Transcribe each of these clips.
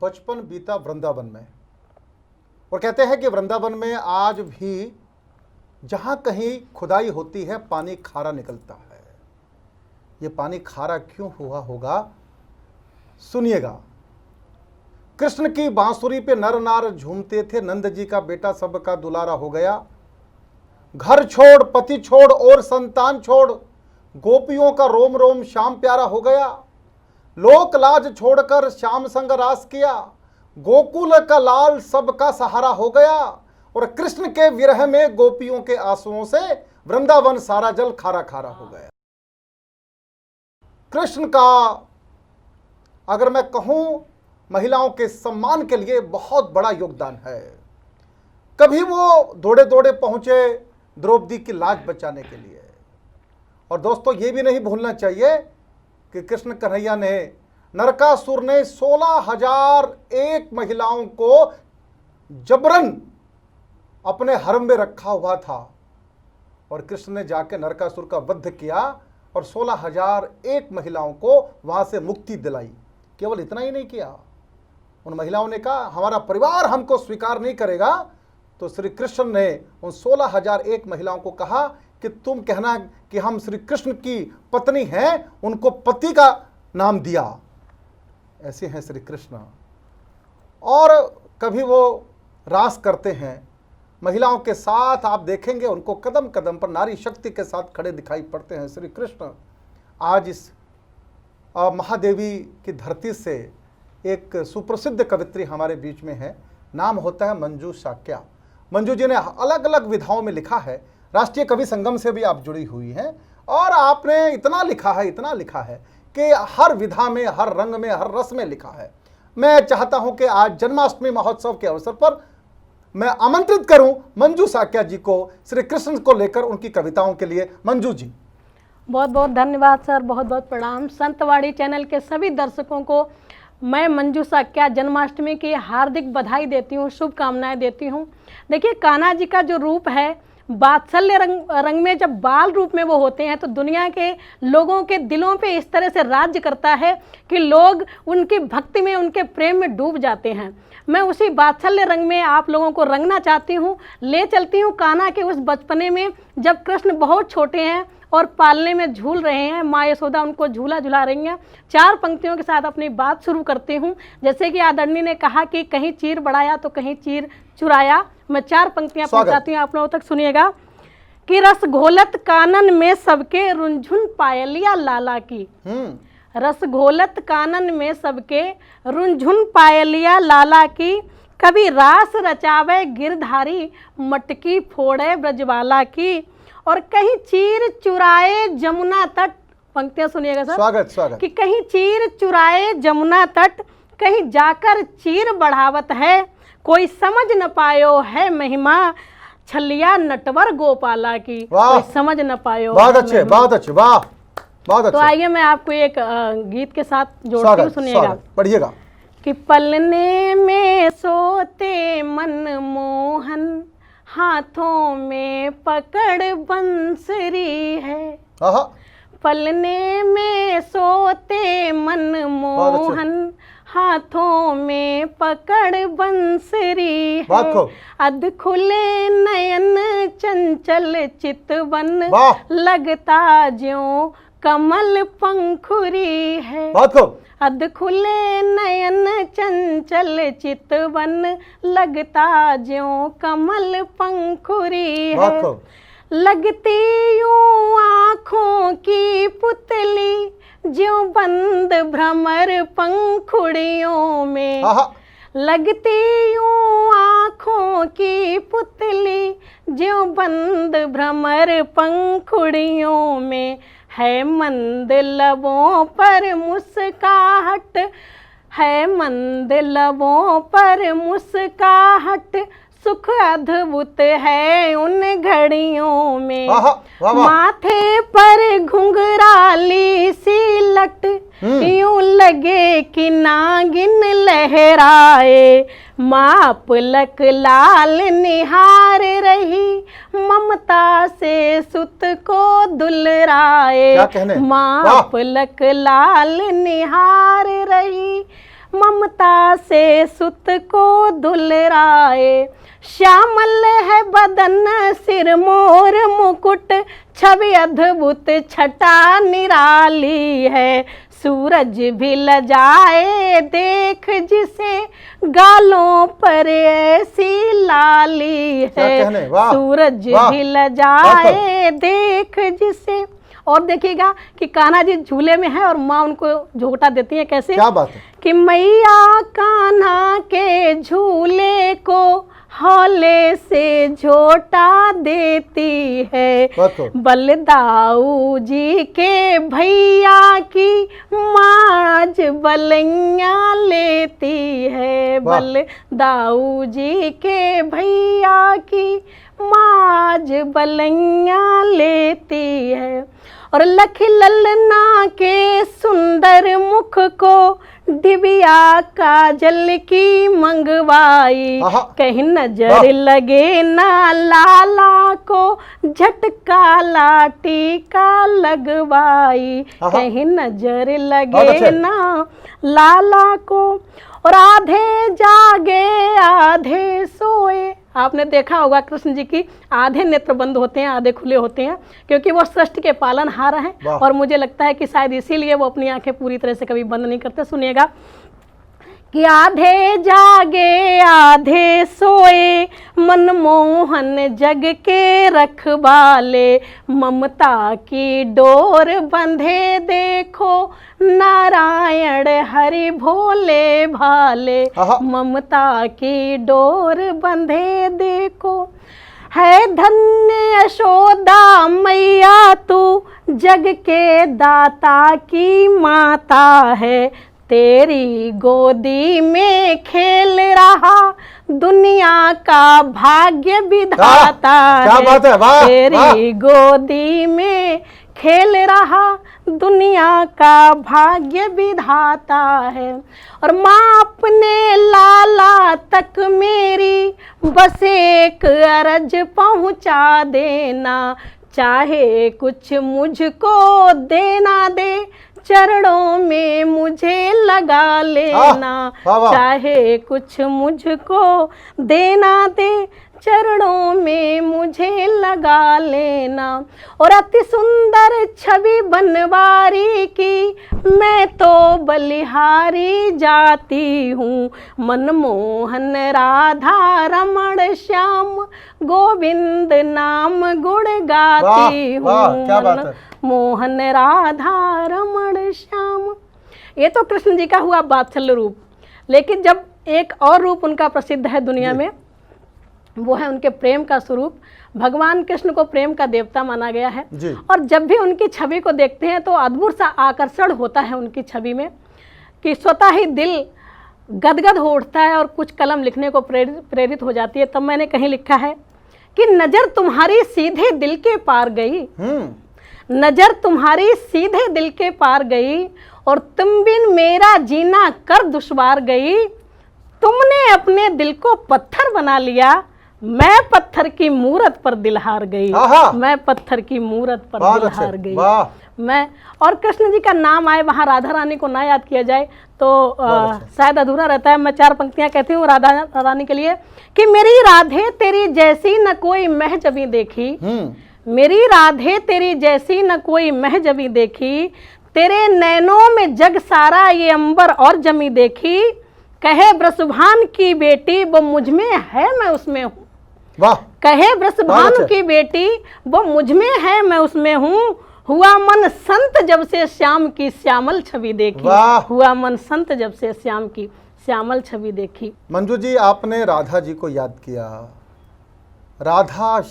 बचपन बीता वृंदावन में, और कहते हैं कि वृंदावन में आज भी जहाँ कहीं खुदाई होती है पानी खारा निकलता है। ये पानी खारा क्यों हुआ होगा, सुनिएगा। कृष्ण की बांसुरी पे नर नार झूमते थे, नंद जी का बेटा सबका दुलारा हो गया। घर छोड़, पति छोड़ और संतान छोड़, गोपियों का रोम रोम श्याम प्यारा हो गया। लोक लाज छोड़कर श्याम संग रास किया, गोकुल का लाल सबका सहारा हो गया। और कृष्ण के विरह में गोपियों के आंसुओं से वृंदावन सारा जल खारा खारा हो गया। कृष्ण का अगर मैं कहूं महिलाओं के सम्मान के लिए बहुत बड़ा योगदान है। कभी वो दौड़े दौड़े पहुंचे द्रौपदी की लाज बचाने के लिए। और दोस्तों ये भी नहीं भूलना चाहिए कि कृष्ण कन्हैया ने, नरकासुर ने 16,001 महिलाओं को जबरन अपने हरम में रखा हुआ था, और कृष्ण ने जाके नरकासुर का वध किया और 16,001 महिलाओं को वहां से मुक्ति दिलाई। केवल इतना ही नहीं किया, उन महिलाओं ने कहा हमारा परिवार हमको स्वीकार नहीं करेगा, तो श्री कृष्ण ने उन 16,001 महिलाओं को कहा कि तुम कहना कि हम श्री कृष्ण की पत्नी हैं, उनको पति का नाम दिया। ऐसे हैं श्री कृष्ण। और कभी वो रास करते हैं महिलाओं के साथ, आप देखेंगे उनको कदम कदम पर नारी शक्ति के साथ खड़े दिखाई पड़ते हैं श्री कृष्ण। आज इस महादेवी की धरती से एक सुप्रसिद्ध कवित्री हमारे बीच में है, नाम होता है मंजू साक्या। मंजू जी ने अलग अलग विधाओं में लिखा है, राष्ट्रीय कवि संगम से भी आप जुड़ी हुई हैं, और आपने इतना लिखा है कि हर विधा में, हर रंग में, हर रस में लिखा है। मैं चाहता हूं कि आज जन्माष्टमी महोत्सव के अवसर पर मैं आमंत्रित करूं मंजू साक्या जी को श्री कृष्ण को लेकर उनकी कविताओं के लिए। मंजू जी, बहुत बहुत धन्यवाद सर, बहुत बहुत प्रणाम। संतवाणी चैनल के सभी दर्शकों को मैं मंजू साक्या जन्माष्टमी की हार्दिक बधाई देती हूँ, शुभकामनाएं देती हूँ। देखिए, कान्हा जी का जो रूप है, वात्सल्य रंग में जब बाल रूप में वो होते हैं तो दुनिया के लोगों के दिलों पे इस तरह से राज्य करता है कि लोग उनकी भक्ति में, उनके प्रेम में डूब जाते हैं। मैं उसी वात्सल्य रंग में आप लोगों को रंगना चाहती हूँ, ले चलती हूँ कान्हा के उस बचपने में जब कृष्ण बहुत छोटे हैं और पालने में झूल रहे हैं, माँ यशोदा उनको झूला झुला रही हैं। 4 पंक्तियों के साथ अपनी बात शुरू करती हूँ। जैसे कि आदरणीय ने कहा कि कहीं चीर बढ़ाया तो कहीं चीर चुराया, मैं 4 पंक्तियां पहुंचाती हूँ, आप लोगों तक सुनिएगा। कि रस घोलत कानन में सबके रुंझुन पायलिया लाला की, रस घोलत कानन में सबके रुंझुन पायलिया लाला की, कभी रास रचावे गिरधारी मटकी फोड़े ब्रजवाला की, और कहीं चीर चुराए जमुना तट, पंक्तियां सुनिएगा सर, स्वागत। कि कहीं चीर चुराए जमुना तट, कहीं जाकर चीर बढ़ावत है, कोई समझ न पायो है महिमा छलिया नटवर गोपाला की, कोई समझ न पायो। बहुत अच्छे, बहुत अच्छे, वाह, बहुत अच्छे। तो आइए मैं आपको एक गीत के साथ जोड़ती हूँ, सुनिएगा, पढ़िएगा। कि पलने में सोते मनमोहन, हाथों में पकड़ बंसरी है, पलने में सोते मनमोहन, हाथों में पकड़ बंसरी है, अध खुले नयन चंचल चितवन, लगता ज्यों कमल पंखुरी है, अध खुले नयन चंचल चितवन, लगता ज्यों कमल पंखुरी है, लगती यूं आँखों की पुतली ज्यों बंद भ्रमर पंखुड़ियों में, लगती यूं आँखों की पुतली ज्यों बंद भ्रमर पंखुड़ियों में, है मंद लबों पर मुस्काहट, है मंद लबों पर मुस्काहट, सुख अद्भुत है उन घड़ियों में, माथे पर घुंघराली सी लट, यूं लगे कि नागिन लहराए, माँ पलक लाल निहार रही, ममता से सुत को दुलराए, माँ पलक लाल निहार रही, ममता से सुत को दुलराए। श्यामल है बदन सिर मोर मुकुट, छवि अद्भुत छटा निराली है। सूरज भी लजाए देख जिसे, गालों पर ऐसी लाली है। सूरज भी लजाए देख जिसे। और देखिएगा कि कान्हा जी झूले में है और माँ उनको झोंटा देती है। कैसे? क्या बात है कि मैया कान्हा के झूले को हौले से झोटा देती है। बलदाऊ जी के भैया की माज बलैया लेती है। बलदाऊ जी के भैया की माज बलैया लेती है। और लखी ललना के सुंदर मुख को डिबिया काजल की मंगवाई। कहीं नजर लगे ना लाला को, झटका लाटी का लगवाई। कहीं नजर लगे ना लाला को। और आधे जागे आधे सोए। आपने देखा होगा कृष्ण जी की आधे नेत्र बंद होते हैं, आधे खुले होते हैं, क्योंकि वो सृष्टि के पालनहार हैं। और मुझे लगता है कि शायद इसीलिए वो अपनी आंखें पूरी तरह से कभी बंद नहीं करते। सुनिएगा कि आधे जागे आधे सोए, मनमोहन जग के रखवाले। ममता की डोर बंधे देखो, नारायण हरि भोले भाले। ममता की डोर बंधे देखो। है धन्य यशोदा मैया तू, जग के दाता की माता है। तेरी गोदी में खेल रहा दुनिया का भाग्य विधाता है। तेरी गोदी में खेल रहा दुनिया का भाग्य विधाता है। और माँ अपने लाला तक मेरी बस एक अर्ज पहुँचा देना। चाहे कुछ मुझको देना दे, चरणों में मुझे लगा लेना। चाहे कुछ मुझको देना दे, चरणों में मुझे लगा लेना। और अति सुंदर छवि बनवारी की, मैं तो बलिहारी जाती हूँ। मनमोहन राधा रमण श्याम, गोविंद नाम गुण गाती हूँ। मोहन राधा रमण श्याम। ये तो कृष्ण जी का हुआ वात्सल्य रूप। लेकिन जब एक और रूप उनका प्रसिद्ध है दुनिया में, वो है उनके प्रेम का स्वरूप। भगवान कृष्ण को प्रेम का देवता माना गया है। और जब भी उनकी छवि को देखते हैं तो अद्भुत सा आकर्षण होता है उनकी छवि में, कि स्वतः ही दिल गदगद हो उठता है और कुछ कलम लिखने को प्रेरित हो जाती है। तब मैंने कहीं लिखा है कि नजर तुम्हारी सीधे दिल के पार गई। नजर तुम्हारी सीधे दिल के पार गई, और तुम बिन मेरा जीना कर दुश्वार गई। तुमने अपने दिल को पत्थर बना लिया, मैं पत्थर की मूरत पर दिल हार गई। मैं पत्थर की मूरत पर दिल हार गई। मैं और कृष्ण जी का नाम आए वहाँ राधा रानी को ना याद किया जाए तो शायद अधूरा रहता है। मैं 4 पंक्तियां कहती हूँ राधा रानी के लिए कि मेरी राधे तेरी जैसी न कोई मह जबी देखी। मेरी राधे तेरी जैसी न कोई मह जबी देखी। तेरे नैनों में जग सारा ये अंबर और जमी देखी। कहे ब्रसभान की बेटी वो मुझ में है मैं उसमें हूँ। कहे ब्रसभान की बेटी वो मुझ में है मैं उसमें हूँ। हुआ मन संत जब से श्याम की श्यामल छवि देखी। हुआ मन संत जब से श्याम की श्यामल छवि देखी। मंजू जी, आपने राधा जी को याद किया। राधा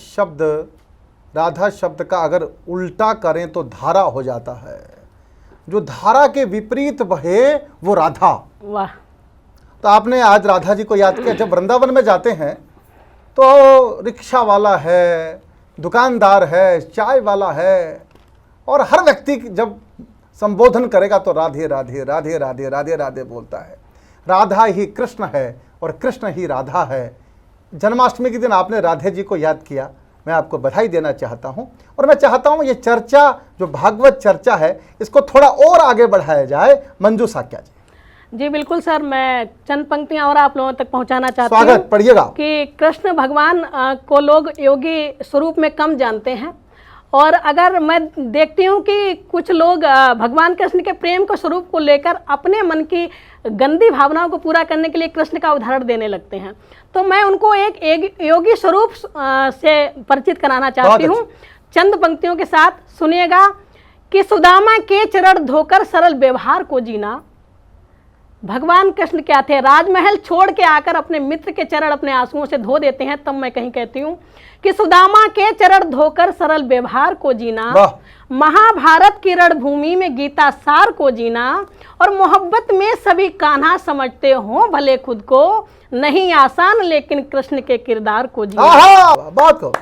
शब्द का अगर उल्टा करें तो धारा हो जाता है। जो धारा के विपरीत बहे वो राधा। वाह। तो आपने आज राधा जी को याद किया। जब वृंदावन में जाते हैं तो रिक्शा वाला है, दुकानदार है, चाय वाला है, और हर व्यक्ति जब संबोधन करेगा तो राधे राधे राधे राधे राधे राधे बोलता है। राधा ही कृष्ण है और कृष्ण ही राधा है। जन्माष्टमी के दिन आपने राधे जी को याद किया, मैं आपको बधाई देना चाहता हूं। और मैं चाहता हूं ये चर्चा जो भागवत चर्चा है इसको थोड़ा और आगे बढ़ाया जाए। मंजू साक्या जी। जी बिल्कुल सर, मैं चंद पंक्तियां और आप लोगों तक पहुंचाना चाहती हूँ। स्वागत, पढ़िएगा। कि कृष्ण भगवान को लोग योगी स्वरूप में कम जानते हैं, और अगर मैं देखती हूँ कि कुछ लोग भगवान कृष्ण के प्रेम के स्वरूप को लेकर अपने मन की गंदी भावनाओं को पूरा करने के लिए कृष्ण का उदाहरण देने लगते हैं, तो मैं उनको एक योगी स्वरूप से परिचित कराना चाहती हूँ चंद पंक्तियों के साथ। सुनिएगा कि सुदामा के चरण धोकर सरल व्यवहार को जीना। भगवान कृष्ण क्या थे, राजमहल छोड़ के आकर अपने मित्र के चरण अपने आंसुओं से धो देते हैं। तब मैं कहीं कहती हूँ कि सुदामा के चरण धोकर सरल व्यवहार को जीना, महाभारत की रणभूमि में गीता सार को जीना, और मोहब्बत में सभी कान्हा समझते हो भले खुद को, नहीं आसान लेकिन कृष्ण के किरदार को जीना। बात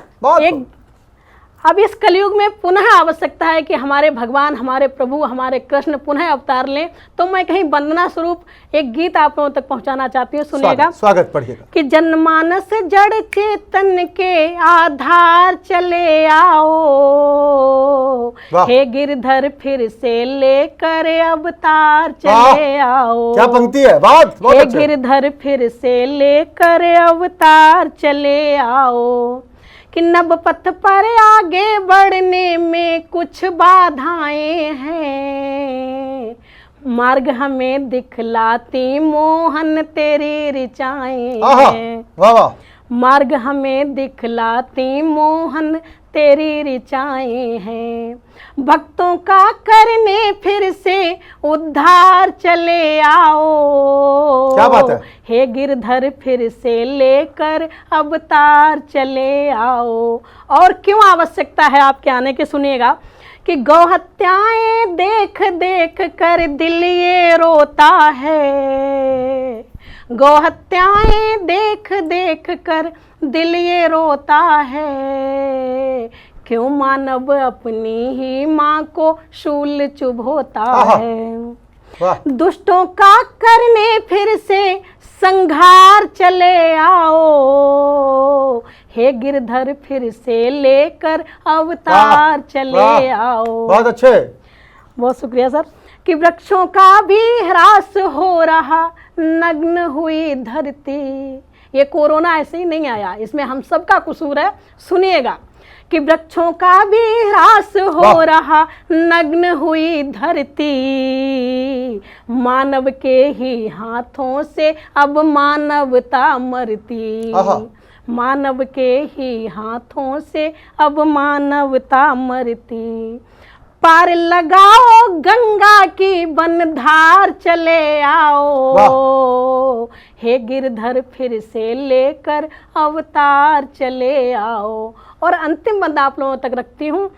अब इस कलयुग में पुनः आवश्यकता है कि हमारे भगवान, हमारे प्रभु, हमारे कृष्ण पुनः अवतार लें। तो मैं कहीं वंदना स्वरूप एक गीत आप लोगों तक पहुंचाना चाहती हूँ। सुनिएगा। स्वागत, पढ़िएगा। कि जनमानस जड़ चेतन के आधार चले आओ, हे गिरधर फिर से लेकर अवतार चले आओ। क्या पंक्ति है, बात हे गिरधर फिर से लेकर अवतार चले आओ, कि नव पथ पर आगे बढ़ने में कुछ बाधाएं हैं, मार्ग हमें दिखलाती मोहन तेरी ऋचाएं हैं। वाह वाह। मार्ग हमें दिखलाती मोहन तेरी ऋचाएं हैं, भक्तों का करने फिर से उद्धार चले आओ। क्या बात है। हे गिरधर फिर से लेकर अवतार चले आओ। और क्यों आवश्यकता है आपके आने की, सुनिएगा। कि गौहत्याएं देख देख कर दिल ये रोता है, गौहत्याएं देख देख कर दिल ये रोता है, क्यों मानव अपनी ही माँ को शूल चुभोता है। दुष्टों का करने फिर से संघार चले आओ, हे गिरधर फिर से लेकर अवतार चले आओ। बहुत अच्छे, बहुत शुक्रिया सर। कि वृक्षों का भी ह्रास हो रहा, नग्न हुई धरती। ये कोरोना ऐसे ही नहीं आया, इसमें हम सबका कसूर है। सुनिएगा। कि वृक्षों का भी ह्रास हो रहा, नग्न हुई धरती, मानव के ही हाथों से अब मानवता मरती। मानव के ही हाथों से अब मानवता मरती। पार लगाओ गंगा की बनधार चले आओ, हे गिरधर फिर से लेकर अवतार चले आओ। और अंतिम बंद आप लोगों तक रखती हूँ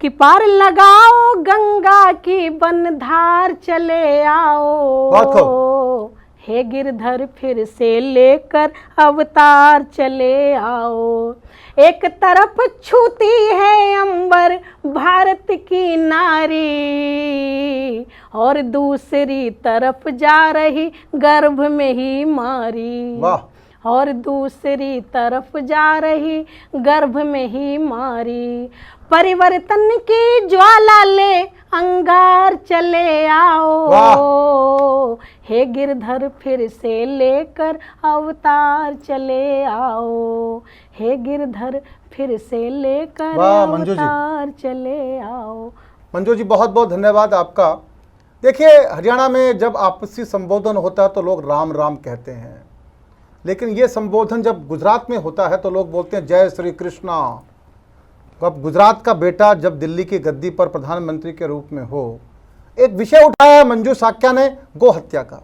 कि पार लगाओ गंगा की बनधार चले आओ, हे गिरधर फिर से लेकर अवतार चले आओ। एक तरफ छूती है अंबर भारत की नारी, और दूसरी तरफ जा रही गर्भ में ही मारी। और दूसरी तरफ जा रही गर्भ में ही मारी। परिवर्तन की ज्वाला ले अंगार चले आओ, हे गिरधर फिर से लेकर अवतार चले आओ, हे गिरधर फिर से लेकर अवतार चले आओ। मंजू जी, बहुत बहुत धन्यवाद आपका। देखिए, हरियाणा में जब आपसी संबोधन होता है तो लोग राम राम कहते हैं, लेकिन ये संबोधन जब गुजरात में होता है तो लोग बोलते हैं जय श्री कृष्णा। अब गुजरात का बेटा जब दिल्ली की गद्दी पर प्रधानमंत्री के रूप में हो, एक विषय उठाया है मंजू साक्या ने, गो हत्या का।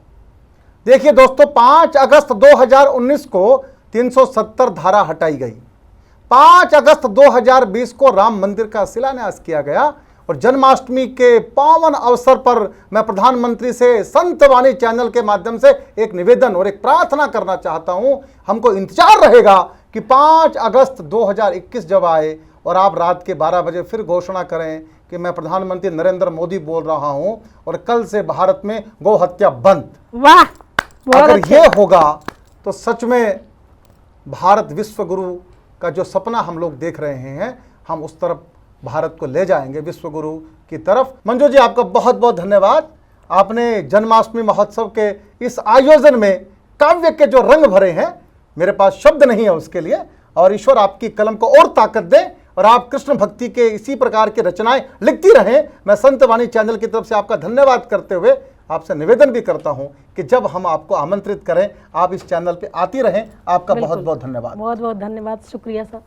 देखिए दोस्तों, 5 अगस्त 2019 को 370 धारा हटाई गई। 5 अगस्त 2020 को राम मंदिर का शिलान्यास किया गया। और जन्माष्टमी के पावन अवसर पर मैं प्रधानमंत्री से संतवाणी चैनल के माध्यम से एक निवेदन और एक प्रार्थना करना चाहता हूं। हमको इंतजार रहेगा कि 5 अगस्त 2021 जब आए और आप रात के 12 बजे फिर घोषणा करें कि मैं प्रधानमंत्री नरेंद्र मोदी बोल रहा हूं और कल से भारत में गौ हत्या बंद। वाह, अगर ये होगा तो सच में भारत विश्व गुरु का जो सपना हम लोग देख रहे हैं, हम उस तरफ भारत को ले जाएंगे, विश्व गुरु की तरफ। मंजू जी, आपका बहुत बहुत धन्यवाद। आपने जन्माष्टमी महोत्सव के इस आयोजन में काव्य के जो रंग भरे हैं, मेरे पास शब्द नहीं है उसके लिए। और ईश्वर आपकी कलम को और ताकत दे और आप कृष्ण भक्ति के इसी प्रकार की रचनाएं लिखती रहें। मैं संतवाणी चैनल की तरफ से आपका धन्यवाद करते हुए आपसे निवेदन भी करता हूं कि जब हम आपको आमंत्रित करें, आप इस चैनल पे आती रहें। आपका बहुत बहुत धन्यवाद। बहुत बहुत धन्यवाद, शुक्रिया सर।